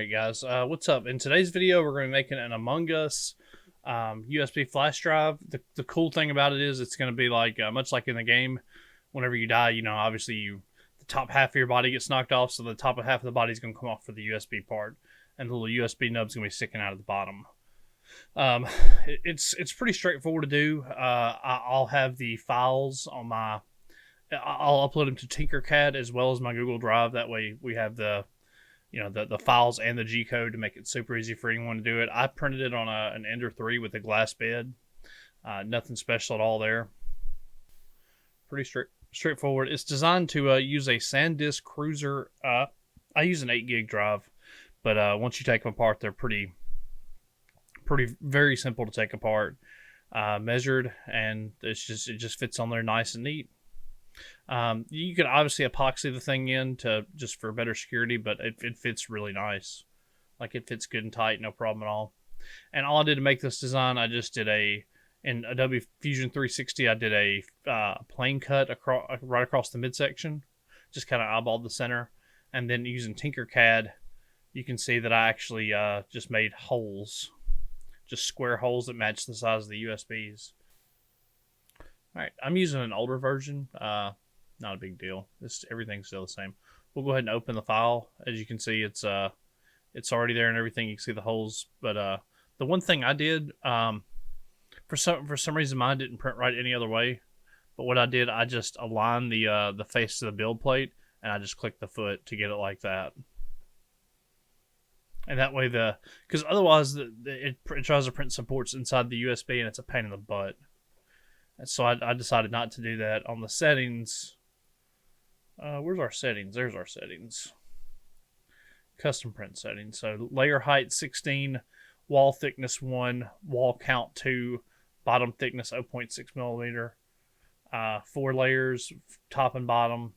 Alright guys, what's up? In today's video we're going to be making an Among Us USB flash drive. The cool thing about it is it's going to be like, much like in the game, whenever you die, you know, obviously the top half of your body gets knocked off, so the top half of the body is going to come off for the USB part, and the little USB nub's going to be sticking out of the bottom. It's pretty straightforward to do. I'll have the files on my... I'll upload them to TinkerCAD as well as my Google Drive. That way we have the files and the G code to make it super easy for anyone to do it. I printed it on an Ender 3 with a glass bed. Nothing special at all there. Pretty straightforward. It's designed to use a SanDisk Cruiser. I use an 8 gig drive, but once you take them apart, they're very simple to take apart. Measured, and it just fits on there nice and neat. You could obviously epoxy the thing in just for better security, but it fits really nice. Like, it fits good and tight, no problem at all. And all I did to make this design, I just did in Adobe Fusion 360, I did a plane cut right across the midsection. Just kind of eyeballed the center. And then using TinkerCAD, you can see that I actually just made holes. Just square holes that match the size of the USBs. Alright, I'm using an older version. Not a big deal. Everything's still the same. We'll go ahead and open the file. As you can see, it's already there and everything. You can see the holes. But the one thing I did, for some reason mine didn't print right any other way. But what I did, I just aligned the face to the build plate, and I just clicked the foot to get it like that. And that way because otherwise it tries to print some ports inside the USB, and it's a pain in the butt. And so I decided not to do that. On the settings, where's our settings? There's our settings. Custom print settings. So layer height 16, wall thickness 1, wall count 2, bottom thickness 0.6 millimeter. 4 layers, top and bottom.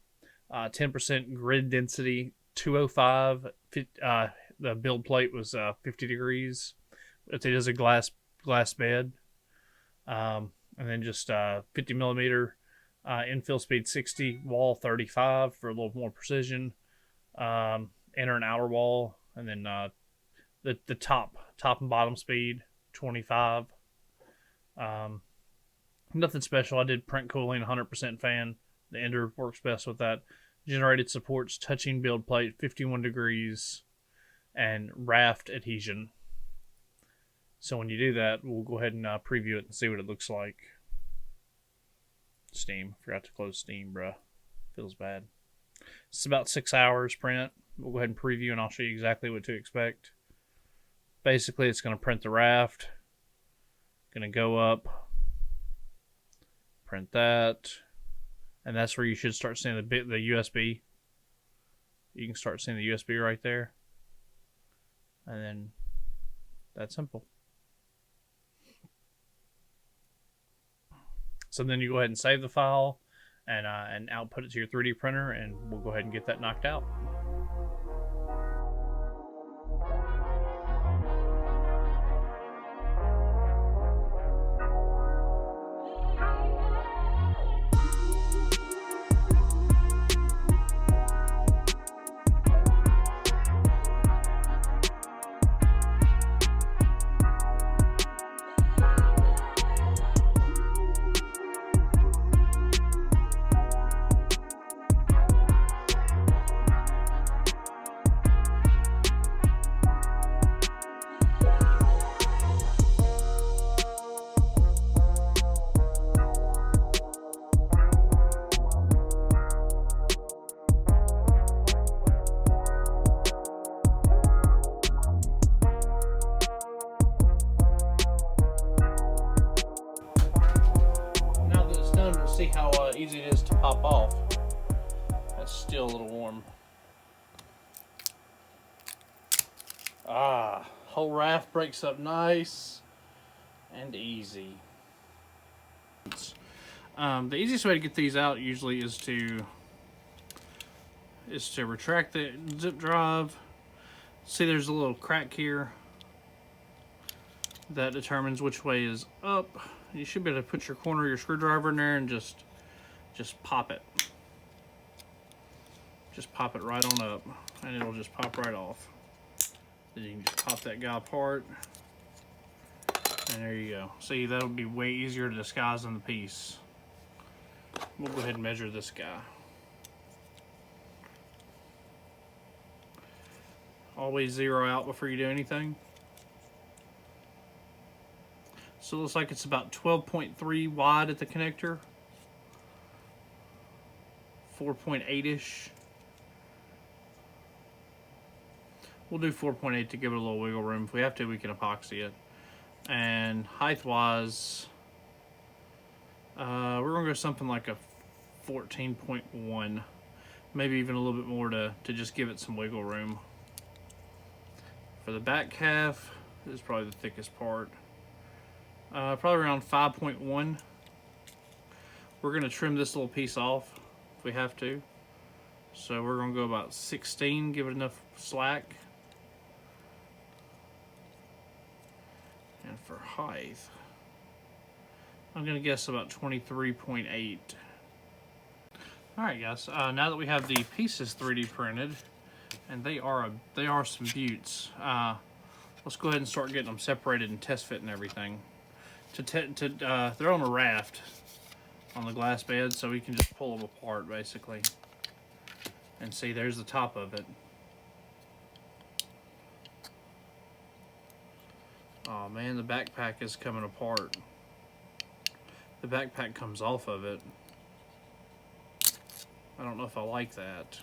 10% grid density 205. The build plate was 50 degrees. It is a glass bed. And then just 50 millimeter, infill speed 60, wall 35 for a little more precision, inner and outer wall, and then the top and bottom speed 25. Nothing special. I did print cooling 100% fan. The Ender works best with that. Generated supports touching build plate 51 degrees and raft adhesion. So when you do that, we'll go ahead and preview it and see what it looks like. Steam. Forgot to close Steam, bruh. Feels bad. It's about 6 hours print. We'll go ahead and preview, and I'll show you exactly what to expect. Basically, it's going to print the raft. Going to go up. Print that. And that's where you should start seeing the USB. You can start seeing the USB right there. And then that's simple. So then you go ahead and save the file and output it to your 3D printer, and we'll go ahead and get that knocked out. See how easy it is to pop off. That's still a little warm. Whole raft breaks up nice and easy. The easiest way to get these out usually is to retract the zip drive. See, there's a little crack here that determines which way is up. You should be able to put your corner of your screwdriver in there and just pop it. Just pop it right on up, and it'll just pop right off. Then you can just pop that guy apart. And there you go. See, that'll be way easier to disguise than the piece. We'll go ahead and measure this guy. Always zero out before you do anything. So it looks like it's about 12.3 wide at the connector. 4.8-ish. We'll do 4.8 to give it a little wiggle room. If we have to, we can epoxy it. And height-wise, we're going to go something like a 14.1. Maybe even a little bit more to just give it some wiggle room. For the back half, this is probably the thickest part. Probably around 5.1. We're going to trim this little piece off if we have to. So we're going to go about 16, give it enough slack. And for height, I'm going to guess about 23.8. Alright guys, now that we have the pieces 3D printed, and they are some beauts, let's go ahead and start getting them separated and test fit and everything. They're on a raft on the glass bed, so we can just pull them apart basically. And see, there's the top of it. Oh man, the backpack is coming apart. The backpack comes off of it. I don't know if I like that.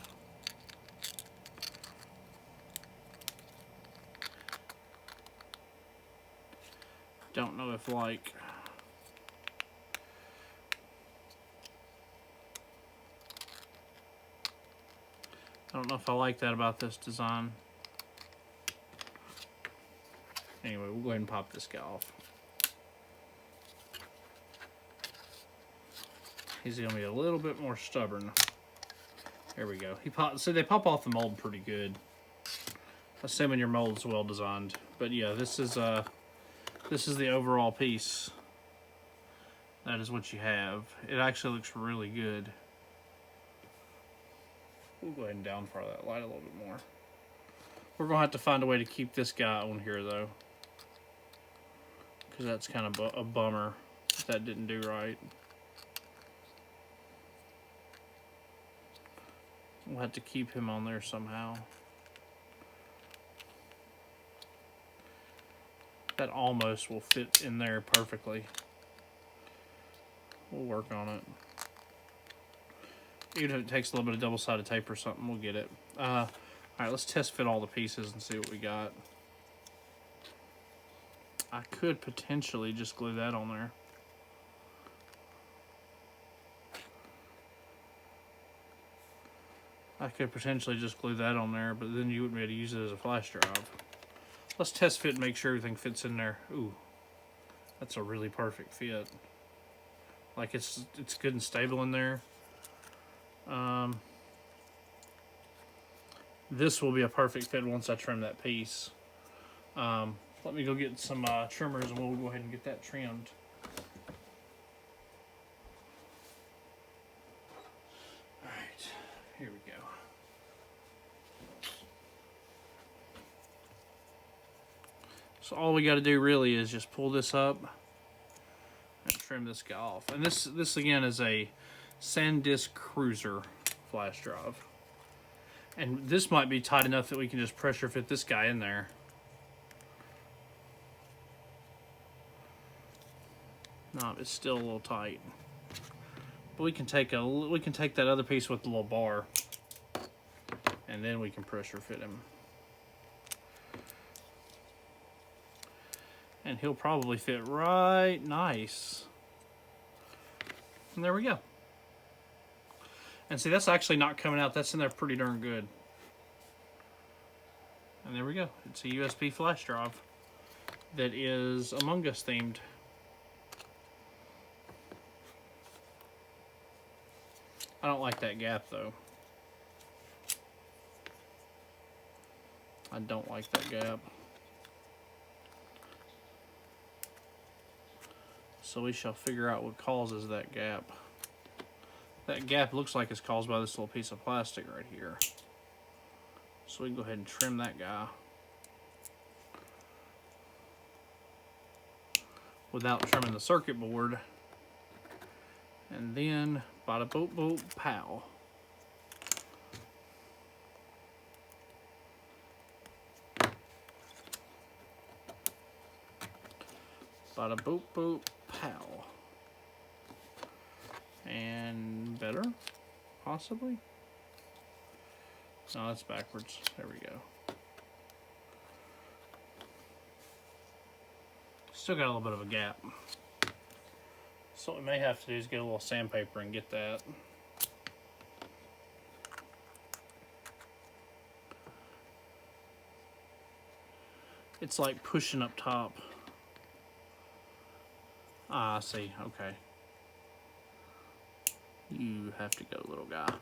Don't know if like... I don't know if I like that about this design. Anyway, we'll go ahead and pop this guy off. He's gonna be a little bit more stubborn. There we go. So they pop off the mold pretty good. Assuming your mold's well designed. But yeah, this is the overall piece. That is what you have. It actually looks really good. We'll go ahead and downfire that light a little bit more. We're gonna have to find a way to keep this guy on here though, because that's kind of a bummer if that didn't do right. We'll have to keep him on there somehow. That almost will fit in there perfectly. We'll work on it. Even if it takes a little bit of double-sided tape or something, we'll get it. Alright, let's test fit all the pieces and see what we got. I could potentially just glue that on there. I could potentially just glue that on there, but then you wouldn't be able to use it as a flash drive. Let's test fit and make sure everything fits in there. Ooh, that's a really perfect fit. Like it's good and stable in there. This will be a perfect fit once I trim that piece. Let me go get some trimmers and we'll go ahead and get that trimmed. Alright, here we go. So all we got to do really is just pull this up and trim this guy off. And this again is a SanDisk Cruiser flash drive. And this might be tight enough that we can just pressure fit this guy in there. No, it's still a little tight. But we can take that other piece with the little bar, and then we can pressure fit him. And he'll probably fit right nice. And there we go. And see, that's actually not coming out. That's in there pretty darn good. And there we go. It's a USB flash drive that is Among Us themed. I don't like that gap though. I don't like that gap. So we shall figure out what causes that gap. That gap looks like it's caused by this little piece of plastic right here. So we can go ahead and trim that guy. without trimming the circuit board. And then, bada boop boop, pow. Bada boop boop, pow. And better, possibly? No, that's backwards. There we go. Still got a little bit of a gap. So what we may have to do is get a little sandpaper and get that. It's like pushing up top. Ah, I see. Okay. You have to go, little guy.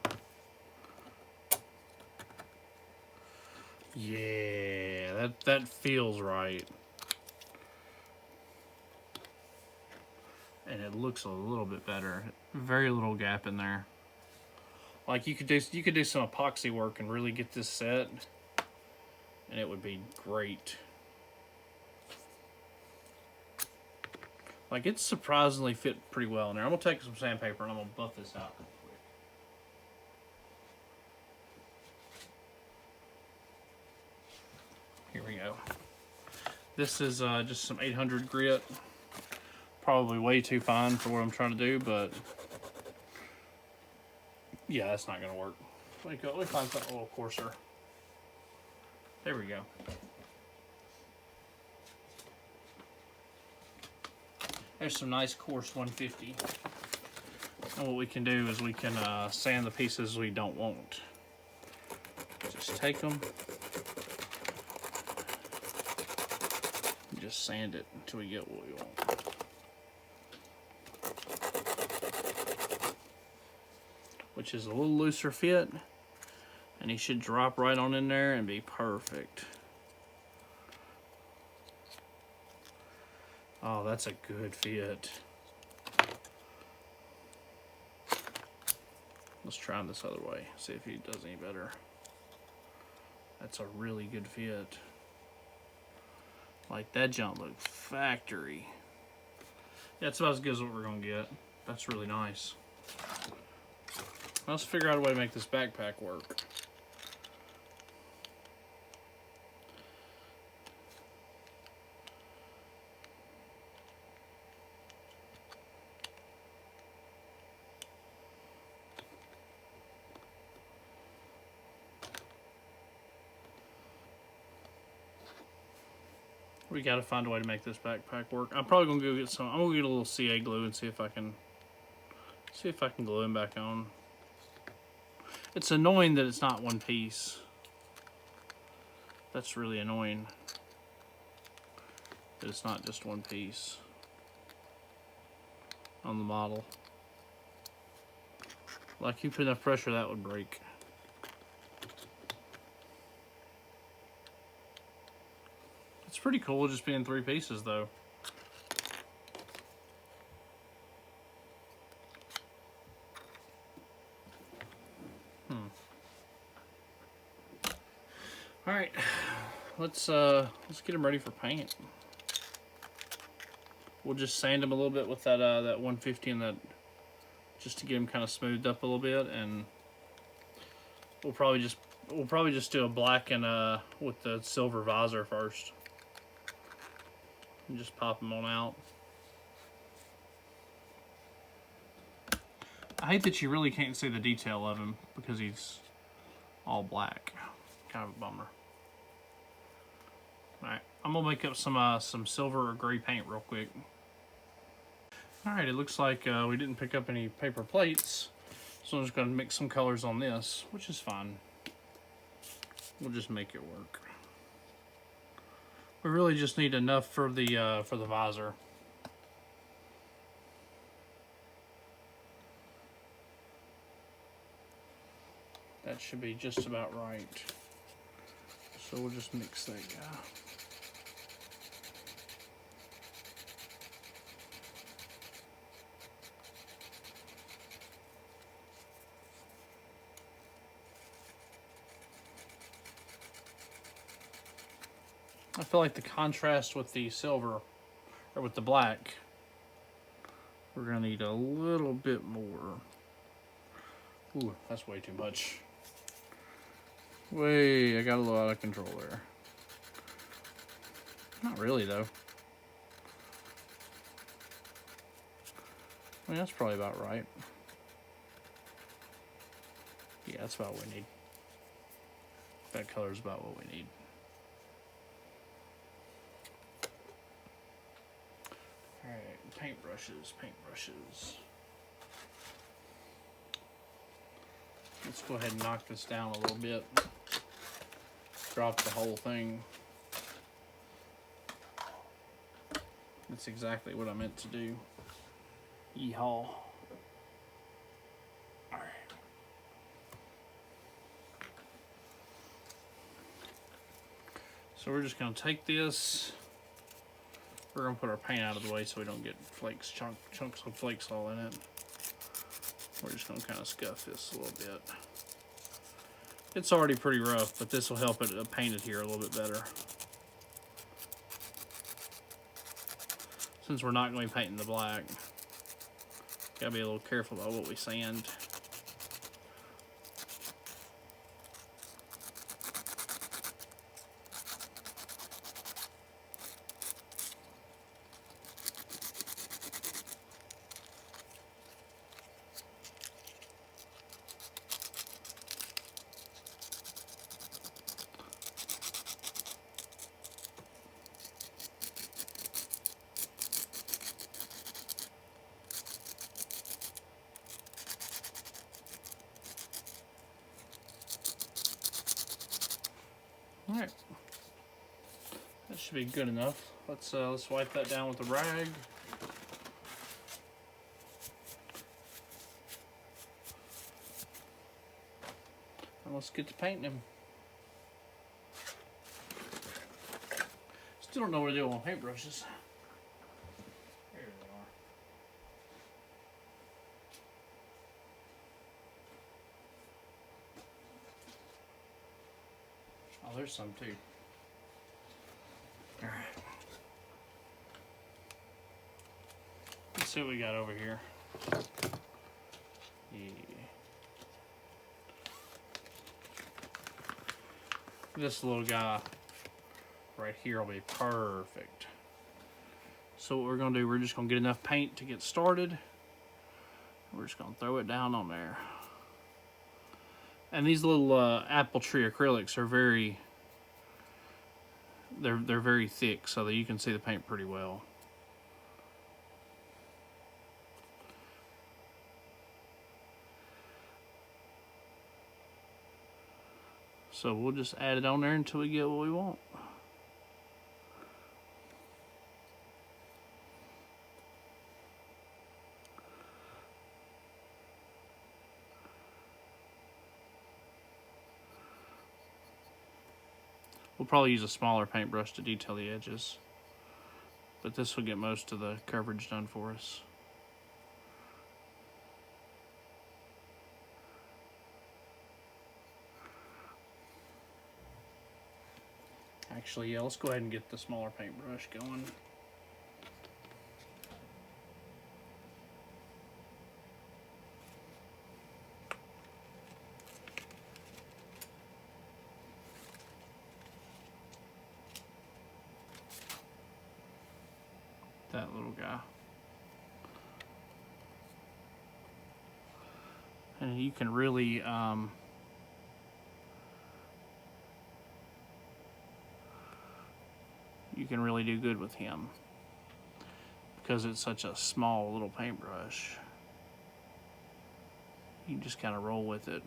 Yeah, that feels right. And it looks a little bit better. Very little gap in there. Like you could do some epoxy work and really get this set, and it would be great. Like it's surprisingly fit pretty well in there. I'm gonna take some sandpaper and I'm gonna buff this out real quick. Here we go. This is just some 800 grit. Probably way too fine for what I'm trying to do, but yeah, that's not gonna work. Let me find something a little coarser. There we go. There's some nice coarse 150. And what we can do is we can sand the pieces we don't want. Just take them. And just sand it until we get what we want. Which is a little looser fit. And he should drop right on in there and be perfect. Oh, that's a good fit. Let's try him this other way, see if he does any better. That's a really good fit. Like that jump looked factory. Yeah, it's about as good as what we're gonna get. That's really nice. Let's figure out a way to make this backpack work. We gotta find a way to make this backpack work. I'm probably gonna go get some. I'm gonna get a little CA glue and see if I can glue him back on. It's annoying that it's not one piece. That's really annoying. That it's not just one piece on the model. Like you put enough pressure, that would break. It's pretty cool just being 3 pieces though. All right, let's get them ready for paint. We'll just sand them a little bit with that that 150 and that, just to get them kind of smoothed up a little bit, and we'll probably just do a black and with the silver visor first, and just pop them on out. I hate that you really can't see the detail of him because he's all black. Kind of a bummer. Alright, I'm gonna make up some silver or gray paint real quick. Alright, it looks like we didn't pick up any paper plates, so I'm just gonna mix some colors on this, which is fine. We'll just make it work. We really just need enough for the visor. That should be just about right. So we'll just mix that guy. I feel like the contrast with the silver, or or with the black, we're gonna need a little bit more. Ooh, that's way too much. I got a little out of control there. Not really though. I mean, that's probably about right. Yeah, that's about what we need. That color is about what we need. Alright, paintbrushes. Let's go ahead and knock this down a little bit. Drop the whole thing. That's exactly what I meant to do. Yeehaw. Alright. So we're just going to take this. We're going to put our paint out of the way so we don't get flakes, chunks of flakes all in it. We're just going to kind of scuff this a little bit. It's already pretty rough, but this will help it paint it here a little bit better. Since we're not going to be painting the black, gotta be a little careful about what we sand. Alright, that should be good enough. Let's wipe that down with a rag. And let's get to painting him. Still don't know what to do on paintbrushes. There they are. Oh, there's some too. Alright. Let's see what we got over here. Yeah. This little guy right here will be perfect. So what we're going to do, we're just going to get enough paint to get started. We're just going to throw it down on there. And these little apple tree acrylics are they're very thick, so that you can see the paint pretty well. So we'll just add it on there until we get what we want. We'll probably use a smaller paintbrush to detail the edges, but this will get most of the coverage done for us. Actually, yeah, let's go ahead and get the smaller paintbrush going. That little guy. And you can really do good with him because it's such a small little paintbrush. You can just kind of roll with it.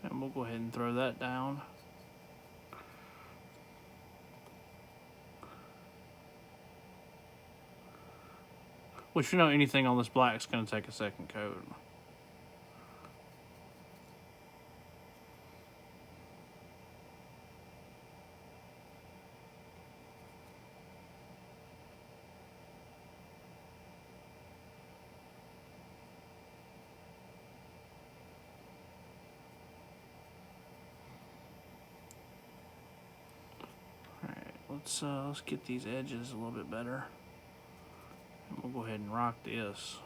And we'll go ahead and throw that down. Which, you know, anything on this black is going to take a second coat. Let's get these edges a little bit better. And we'll go ahead and rock this.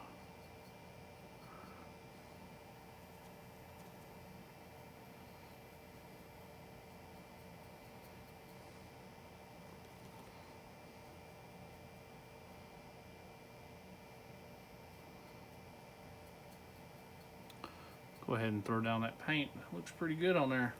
Go ahead and throw down that paint. Looks pretty good on there.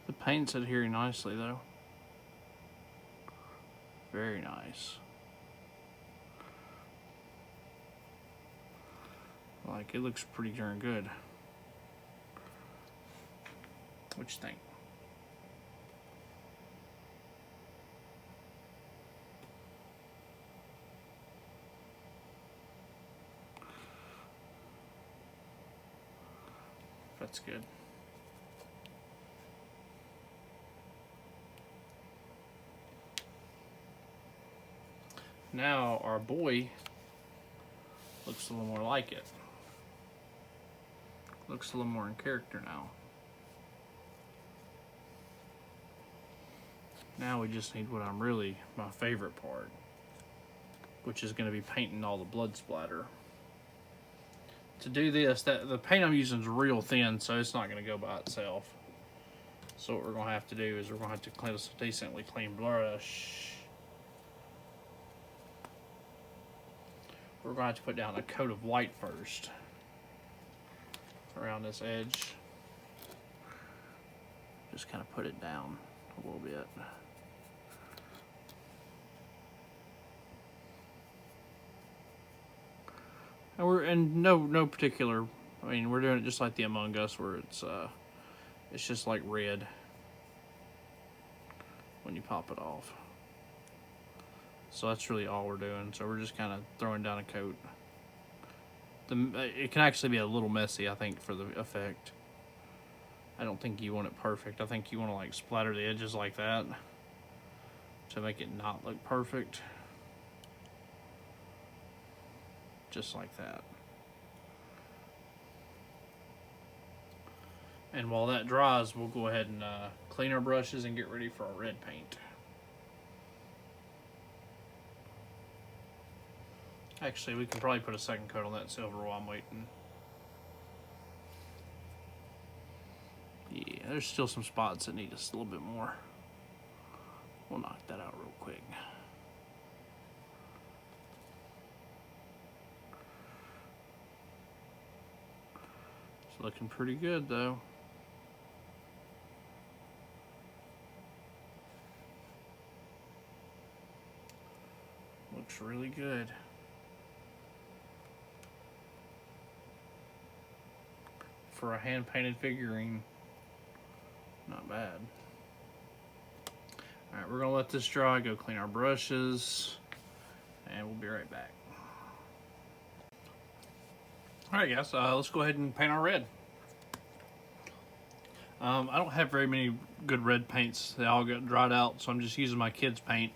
The paint's adhering nicely though. Very nice. Like, it looks pretty darn good. What you think? That's good. Now our boy looks a little more like it. Looks a little more in character now. Now we just need what I'm really, my favorite part, which is going to be painting all the blood splatter. To do this, the paint I'm using is real thin, so it's not going to go by itself. So what we're going to have to do is we're going to have to clean this a decently clean brush. We're going to have to put down a coat of white first around this edge. Just kind of put it down a little bit. And we're in no particular, I mean, we're doing it just like the Among Us, where it's just like red when you pop it off. So that's really all we're doing. So we're just kind of throwing down a coat. It can actually be a little messy, I think, for the effect. I don't think you want it perfect. I think you want to like splatter the edges like that to make it not look perfect. Just like that. And while that dries, we'll go ahead and clean our brushes and get ready for our red paint. Actually, we can probably put a second coat on that silver while I'm waiting. Yeah, there's still some spots that need us a little bit more. We'll knock that out real quick. It's looking pretty good though. Looks really good. For a hand-painted figurine, not bad. Alright, we're going to let this dry, go clean our brushes, and we'll be right back. Alright guys, let's go ahead and paint our red. I don't have very many good red paints. They all got dried out, so I'm just using my kids' paint,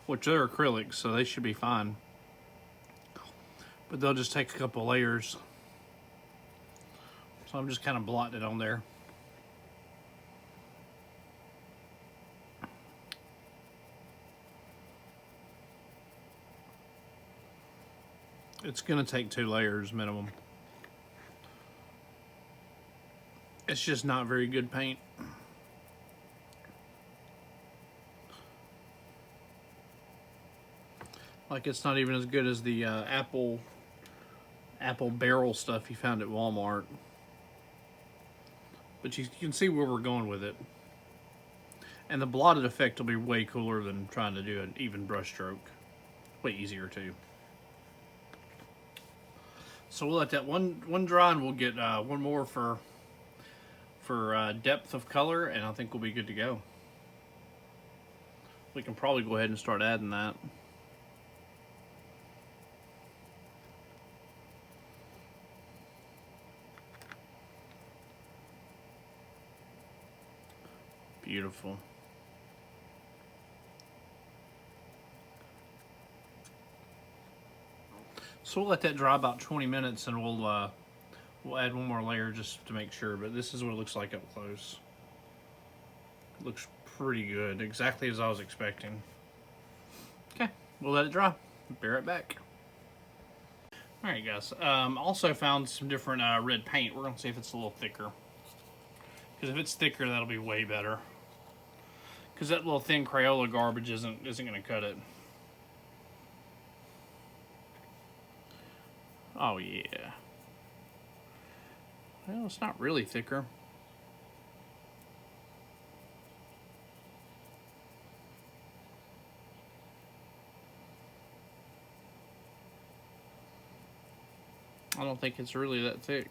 which they're acrylics, so they should be fine. But they'll just take a couple layers. So I'm just kind of blotting it on there. It's going to take 2 layers minimum. It's just not very good paint. Like it's not even as good as the apple barrel stuff you found at Walmart. But you can see where we're going with it. And the blotted effect will be way cooler than trying to do an even brush stroke. Way easier too. So we'll let that one dry, and we'll get one more for depth of color, and I think we'll be good to go. We can probably go ahead and start adding that. Beautiful. So we'll let that dry about 20 minutes, and we'll add one more layer just to make sure. But this is what it looks like up close. It looks pretty good, exactly as I was expecting. Okay, we'll let it dry. Be right back. All right, guys. Also found some different red paint. We're gonna see if it's a little thicker. Because if it's thicker, that'll be way better. Because that little thin Crayola garbage isn't gonna cut it. Oh yeah. Well, it's not really thicker. I don't think it's really that thick.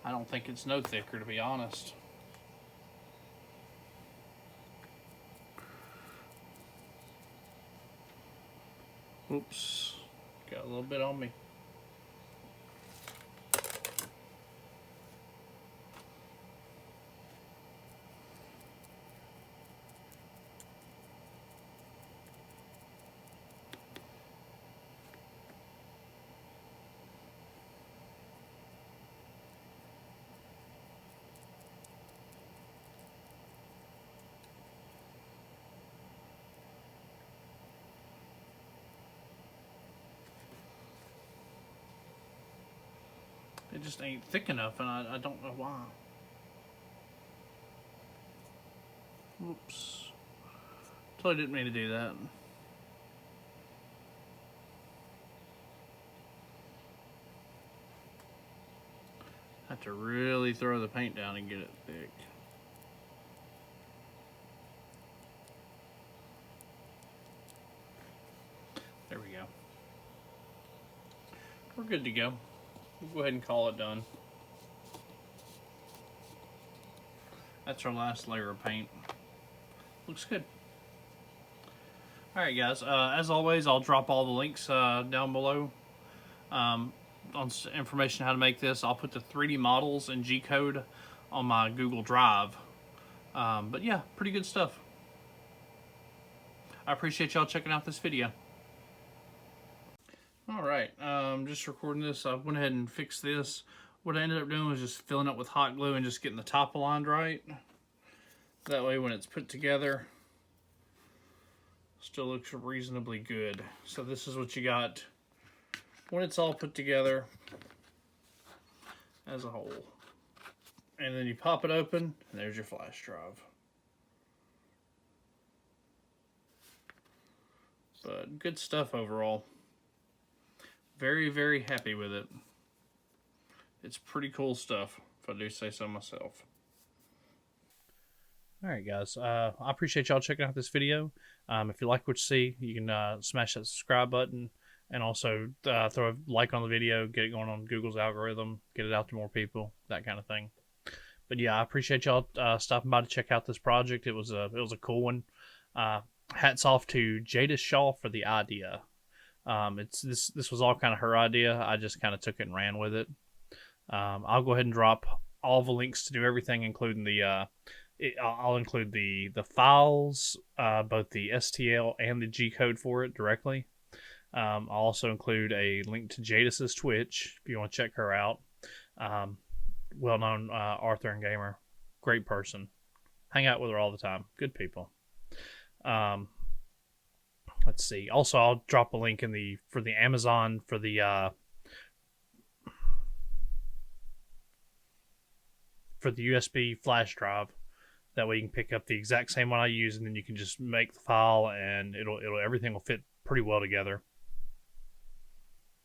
I don't think it's no thicker, to be honest. Oops, got a little bit on me. It just ain't thick enough, and I don't know why. Oops. Totally didn't mean to do that. I have to really throw the paint down and get it thick. There we go. We're good to go. We'll go ahead and call it done. That's our last layer of paint. Looks good. Alright guys, as always, I'll drop all the links down below on information how to make this. I'll put the 3D models and G-code on my Google Drive. But yeah, pretty good stuff. I appreciate y'all checking out this video. Alright, just recording this. I went ahead and fixed this. What I ended up doing was just filling it with hot glue and just getting the top aligned right. That way when it's put together, still looks reasonably good. So this is what you got when it's all put together as a whole. And then you pop it open, and there's your flash drive. But good stuff overall. Very, very happy with it. It's pretty cool stuff, if I do say so myself. Alright guys, I appreciate y'all checking out this video. If you like what you see, you can smash that subscribe button, and also throw a like on the video, get it going on Google's algorithm, get it out to more people, that kind of thing. But yeah, I appreciate y'all stopping by to check out this project. It was a cool one. Hats off to Jaidis Shaw for the idea. This was all kind of her idea. I just kind of took it and ran with it. I'll go ahead and drop all the links to do everything, including the I'll include the files, both the STL and the G code for it directly. I'll also include a link to Jaidis's Twitch if you want to check her out. Well-known Arthur and gamer, great person. Hang out with her all the time. Good people. Let's see. Also, I'll drop a link in for the Amazon for the USB flash drive. That way you can pick up the exact same one I use, and then you can just make the file, and it'll everything will fit pretty well together.